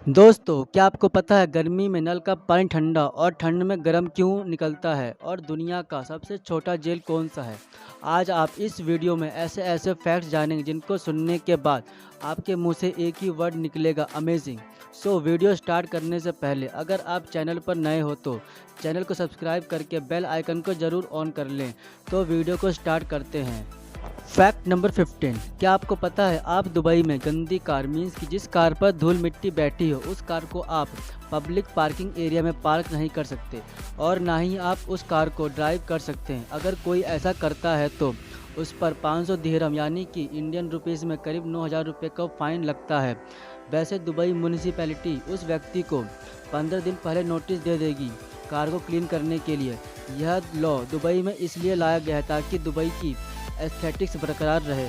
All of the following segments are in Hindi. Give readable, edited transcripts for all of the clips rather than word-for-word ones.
दोस्तों, क्या आपको पता है गर्मी में नल का पानी ठंडा और ठंड में गर्म क्यों निकलता है और दुनिया का सबसे छोटा जेल कौन सा है? आज आप इस वीडियो में ऐसे ऐसे फैक्ट्स जानेंगे जिनको सुनने के बाद आपके मुंह से एक ही वर्ड निकलेगा, अमेजिंग। सो वीडियो स्टार्ट करने से पहले अगर आप चैनल पर नए हो तो चैनल को सब्सक्राइब करके बेल आइकन को ज़रूर ऑन कर लें। तो वीडियो को स्टार्ट करते हैं। फैक्ट नंबर 15, क्या आपको पता है आप दुबई में गंदी कार मीन्स कि जिस कार पर धूल मिट्टी बैठी हो उस कार को आप पब्लिक पार्किंग एरिया में पार्क नहीं कर सकते और ना ही आप उस कार को ड्राइव कर सकते हैं। अगर कोई ऐसा करता है तो उस पर 500 दिरहम यानी कि इंडियन रुपीस में करीब 9,000 रुपये का फाइन लगता है। वैसे दुबई म्यूनिसिपैलिटी उस व्यक्ति को 15 दिन पहले नोटिस दे देगी कार को क्लीन करने के लिए। यह लॉ दुबई में इसलिए लाया गया है ताकि दुबई की एस्थेटिक्स बरकरार रहे।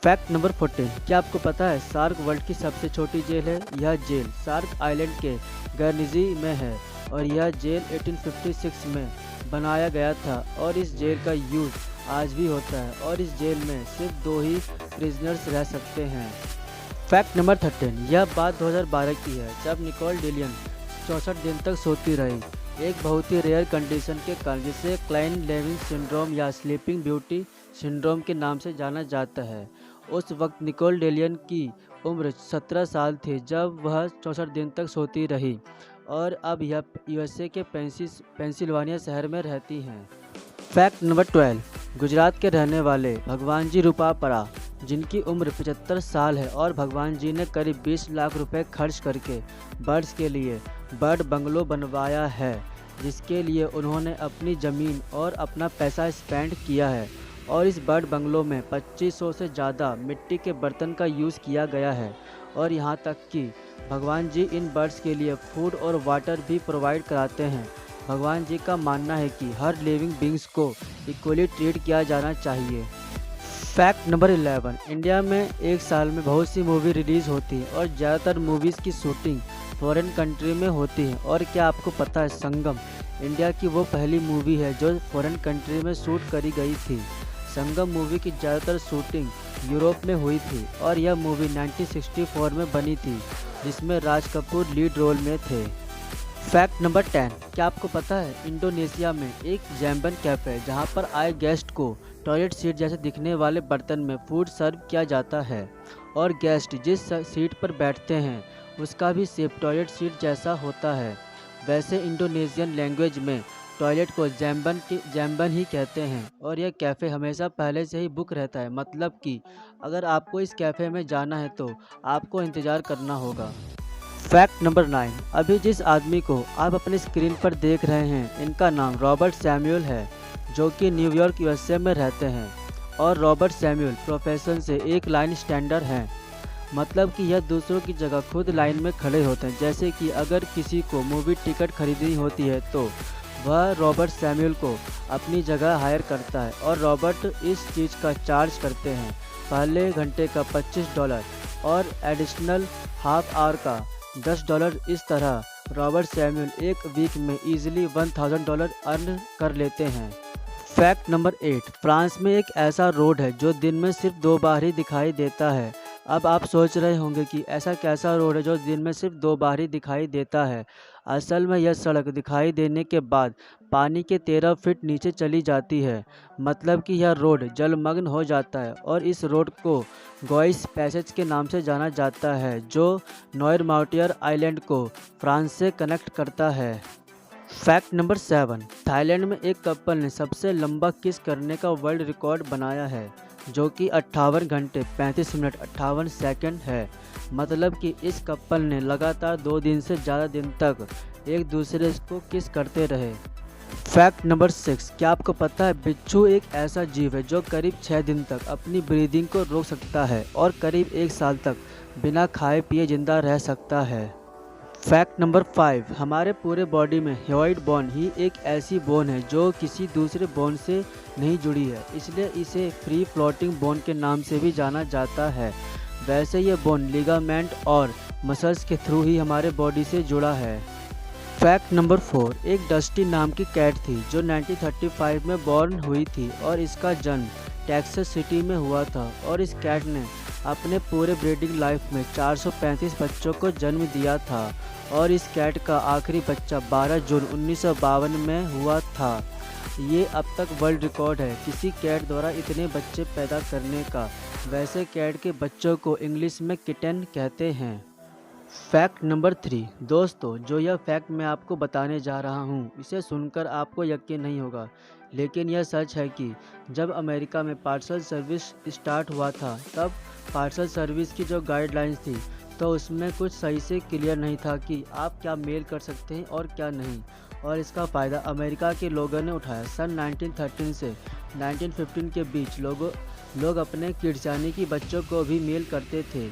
फैक्ट नंबर 14, क्या आपको पता है सार्क वर्ल्ड की सबसे छोटी जेल है? यह जेल सार्क आइलैंड के गर्निजी में है और यह जेल 1856 में बनाया गया था और इस जेल का यूज़ आज भी होता है और इस जेल में सिर्फ 2 ही प्रिजनर्स रह सकते हैं। फैक्ट नंबर 13, यह बात 2012 की है जब निकोल डेलियन 64 दिन तक सोती रही, एक बहुत ही रेयर कंडीशन के कारण जिसे क्लाइन लेविन सिंड्रोम या स्लीपिंग ब्यूटी सिंड्रोम के नाम से जाना जाता है। उस वक्त निकोल डेलियन की उम्र 17 साल थी जब वह 64 दिन तक सोती रही और अब यह यूएसए के पेंसिल्वानिया शहर में रहती हैं। फैक्ट नंबर 12, गुजरात के रहने वाले भगवान जी रूपापरा जिनकी उम्र 75 साल है और भगवान जी ने करीब 20 लाख रुपए खर्च करके बर्ड्स के लिए बर्ड बंगलो बनवाया है, जिसके लिए उन्होंने अपनी ज़मीन और अपना पैसा स्पेंड किया है और इस बर्ड बंगलो में 2500 से ज़्यादा मिट्टी के बर्तन का यूज़ किया गया है और यहाँ तक कि भगवान जी इन बर्ड्स के लिए फूड और वाटर भी प्रोवाइड कराते हैं। भगवान जी का मानना है कि हर लिविंग बींग्स को इक्वली ट्रीट किया जाना चाहिए। फैक्ट नंबर 11, इंडिया में एक साल में बहुत सी मूवी रिलीज़ होती है और ज़्यादातर मूवीज़ की शूटिंग फॉरेन कंट्री में होती है। और क्या आपको पता है संगम इंडिया की वो पहली मूवी है जो फॉरेन कंट्री में शूट करी गई थी। संगम मूवी की ज़्यादातर शूटिंग यूरोप में हुई थी और यह मूवी 1964 में बनी थी जिसमें राज कपूर लीड रोल में थे। फैक्ट नंबर 10, क्या आपको पता है इंडोनेशिया में एक जैम्बन कैफ़े है जहाँ पर आए गेस्ट को टॉयलेट सीट जैसे दिखने वाले बर्तन में फूड सर्व किया जाता है और गेस्ट जिस सीट पर बैठते हैं उसका भी शेप टॉयलेट सीट जैसा होता है। वैसे इंडोनेशियन लैंग्वेज में टॉयलेट को जैम्बन ही कहते हैं और यह कैफ़े हमेशा पहले से ही बुक रहता है, मतलब कि अगर आपको इस कैफ़े में जाना है तो आपको इंतज़ार करना होगा। फैक्ट नंबर 9, अभी जिस आदमी को आप अपनी स्क्रीन पर देख रहे हैं इनका नाम रॉबर्ट सैमुअल है जो कि न्यूयॉर्क यूएसए में रहते हैं और रॉबर्ट सैमुअल प्रोफेशन से एक लाइन स्टैंडर हैं, मतलब कि यह दूसरों की जगह खुद लाइन में खड़े होते हैं। जैसे कि अगर किसी को मूवी टिकट खरीदनी होती है तो वह रॉबर्ट सैमुअल को अपनी जगह हायर करता है और रॉबर्ट इस चीज़ का चार्ज करते हैं, पहले घंटे का $25 और एडिशनल हाफ आवर का $10। इस तरह रॉबर्ट सैमुअल एक वीक में इजीली $1,000 अर्न कर लेते हैं। फैक्ट नंबर 8, फ्रांस में एक ऐसा रोड है जो दिन में सिर्फ 2 बार ही दिखाई देता है। अब आप सोच रहे होंगे कि ऐसा कैसा रोड है जो दिन में सिर्फ 2 बार ही दिखाई देता है। असल में यह सड़क दिखाई देने के बाद पानी के 13 फीट नीचे चली जाती है, मतलब कि यह रोड जलमग्न हो जाता है और इस रोड को गॉइस पैसेज के नाम से जाना जाता है जो नॉयरमाउटियर आइलैंड को फ्रांस से कनेक्ट करता है। फैक्ट नंबर 7, थाईलैंड में एक कपल ने सबसे लंबा किस करने का वर्ल्ड रिकॉर्ड बनाया है जो कि 58 घंटे 35 मिनट 58 सेकंड है, मतलब कि इस कपल ने लगातार 2 दिन से ज़्यादा दिन तक एक दूसरे को किस करते रहे। फैक्ट नंबर 6, क्या आपको पता है बिच्छू एक ऐसा जीव है जो करीब 6 दिन तक अपनी ब्रीदिंग को रोक सकता है और करीब 1 साल तक बिना खाए पिए जिंदा रह सकता है। फैक्ट नंबर 5, हमारे पूरे बॉडी में ह्योइड बोन ही एक ऐसी बोन है जो किसी दूसरे बोन से नहीं जुड़ी है, इसलिए इसे फ्री फ्लोटिंग बोन के नाम से भी जाना जाता है। वैसे ये बोन लिगामेंट और मसल्स के थ्रू ही हमारे बॉडी से जुड़ा है। फैक्ट नंबर 4, एक डस्टी नाम की कैट थी जो 1935 में बॉर्न हुई थी और इसका जन्म टेक्सास सिटी में हुआ था और इस कैट ने अपने पूरे ब्रीडिंग लाइफ में 435 बच्चों को जन्म दिया था और इस कैट का आखिरी बच्चा 12 जून 1952 में हुआ था। ये अब तक वर्ल्ड रिकॉर्ड है किसी कैट द्वारा इतने बच्चे पैदा करने का। वैसे कैट के बच्चों को इंग्लिश में किटन कहते हैं। फैक्ट नंबर 3 दोस्तों, जो यह फैक्ट मैं आपको बताने जा रहा हूँ इसे सुनकर आपको यकीन नहीं होगा, लेकिन यह सच है कि जब अमेरिका में पार्सल सर्विस स्टार्ट हुआ था तब पार्सल सर्विस की जो गाइडलाइंस थी तो उसमें कुछ सही से क्लियर नहीं था कि आप क्या मेल कर सकते हैं और क्या नहीं, और इसका फ़ायदा अमेरिका के लोगों ने उठाया। सन 1913 से 1915 के बीच लोग अपने किड्स यानी कि बच्चों को भी मेल करते थे।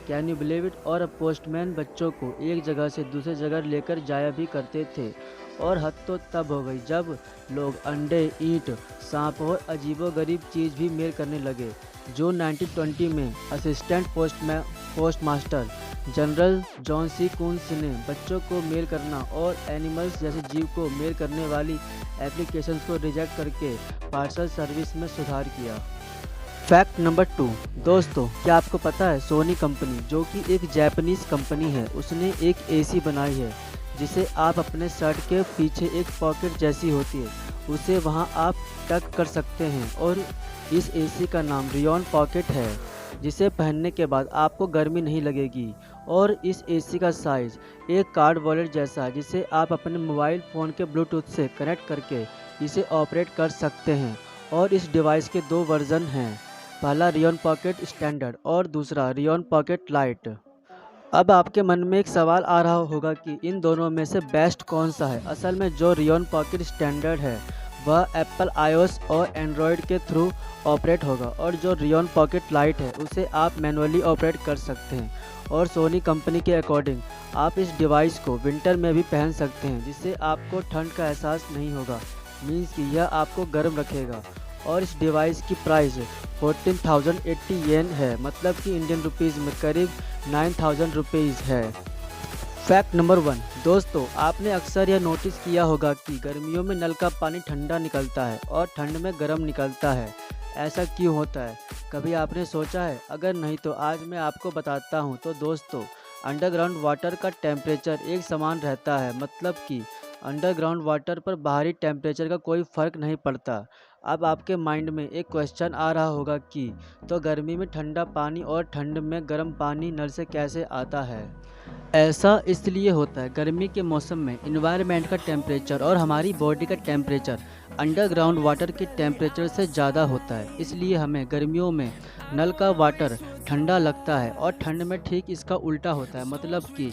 Can you believe it? और पोस्टमैन बच्चों को एक जगह से दूसरी जगह लेकर जाया भी करते थे। और हद तो तब हो गई जब लोग अंडे, ईंट, सांप और अजीबोगरीब चीज़ भी मेल करने लगे। जून 1920 में assistant postmaster general John C Koons ने बच्चों को मेल करना और एनिमल्स जैसे जीव को मेल करने वाली एप्लीकेशंस को रिजेक्ट करके पार्सल सर्विस में सुधार किया। फैक्ट नंबर 2 दोस्तों, क्या आपको पता है सोनी कंपनी जो कि एक जापानीज कंपनी है उसने एक एसी बनाई है जिसे आप अपने शर्ट के पीछे एक पॉकेट जैसी होती है उसे वहां आप टक कर सकते हैं, और इस एसी का नाम रियोन पॉकेट है जिसे पहनने के बाद आपको गर्मी नहीं लगेगी। और इस एसी का साइज़ एक कार्ड वॉलेट जैसा है जिसे आप अपने मोबाइल फ़ोन के ब्लूटूथ से कनेक्ट करके इसे ऑपरेट कर सकते हैं। और इस डिवाइस के 2 वर्जन हैं, पहला रियोन पॉकेट स्टैंडर्ड और दूसरा रियोन पॉकेट लाइट। अब आपके मन में एक सवाल आ रहा होगा कि इन दोनों में से बेस्ट कौन सा है। असल में जो रियोन पॉकेट स्टैंडर्ड है वह एप्पल iOS और एंड्रॉयड के थ्रू ऑपरेट होगा, और जो रियोन पॉकेट लाइट है उसे आप मैनुअली ऑपरेट कर सकते हैं। और सोनी कंपनी के अकॉर्डिंग आप इस डिवाइस को विंटर में भी पहन सकते हैं जिससे आपको ठंड का एहसास नहीं होगा, मीन्स कि यह आपको गर्म रखेगा। और इस डिवाइस की प्राइस 14,080 येन है, मतलब कि इंडियन रुपीज़ में करीब 9,000 रुपीज़ है। फैक्ट नंबर 1 दोस्तों, आपने अक्सर यह नोटिस किया होगा कि गर्मियों में नल का पानी ठंडा निकलता है और ठंड में गर्म निकलता है। ऐसा क्यों होता है, कभी आपने सोचा है? अगर नहीं तो आज मैं आपको बताता हूँ। तो दोस्तों, अंडरग्राउंड वाटर का टेम्परेचर एक समान रहता है, मतलब कि अंडरग्राउंड वाटर पर बाहरी टेम्परेचर का कोई फ़र्क नहीं पड़ता। अब आपके माइंड में एक क्वेश्चन आ रहा होगा कि तो गर्मी में ठंडा पानी और ठंड में गर्म पानी नल से कैसे आता है? ऐसा इसलिए होता है, गर्मी के मौसम में इन्वायरमेंट का टेम्परेचर और हमारी बॉडी का टेम्परेचर अंडरग्राउंड वाटर के टेम्परेचर से ज़्यादा होता है, इसलिए हमें गर्मियों में नल का वाटर ठंडा लगता है और ठंड में ठीक इसका उल्टा होता है, मतलब कि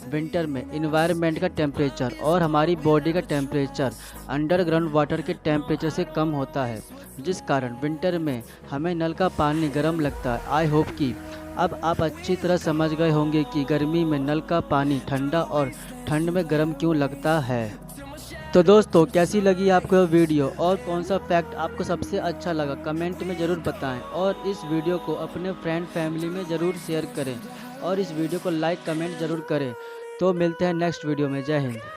विंटर में इन्वायरमेंट का टेम्परेचर और हमारी बॉडी का टेम्परेचर अंडरग्राउंड वाटर के टेम्परेचर से कम होता है, जिस कारण विंटर में हमें नल का पानी गर्म लगता है। आई होप कि अब आप अच्छी तरह समझ गए होंगे कि गर्मी में नल का पानी ठंडा और ठंड में गर्म क्यों लगता है। तो दोस्तों, कैसी लगी आपको यह वीडियो और कौन सा फैक्ट आपको सबसे अच्छा लगा कमेंट में ज़रूर बताएं, और इस वीडियो को अपने फ्रेंड फैमिली में ज़रूर शेयर करें और इस वीडियो को लाइक कमेंट ज़रूर करें। तो मिलते हैं नेक्स्ट वीडियो में। जय हिंद।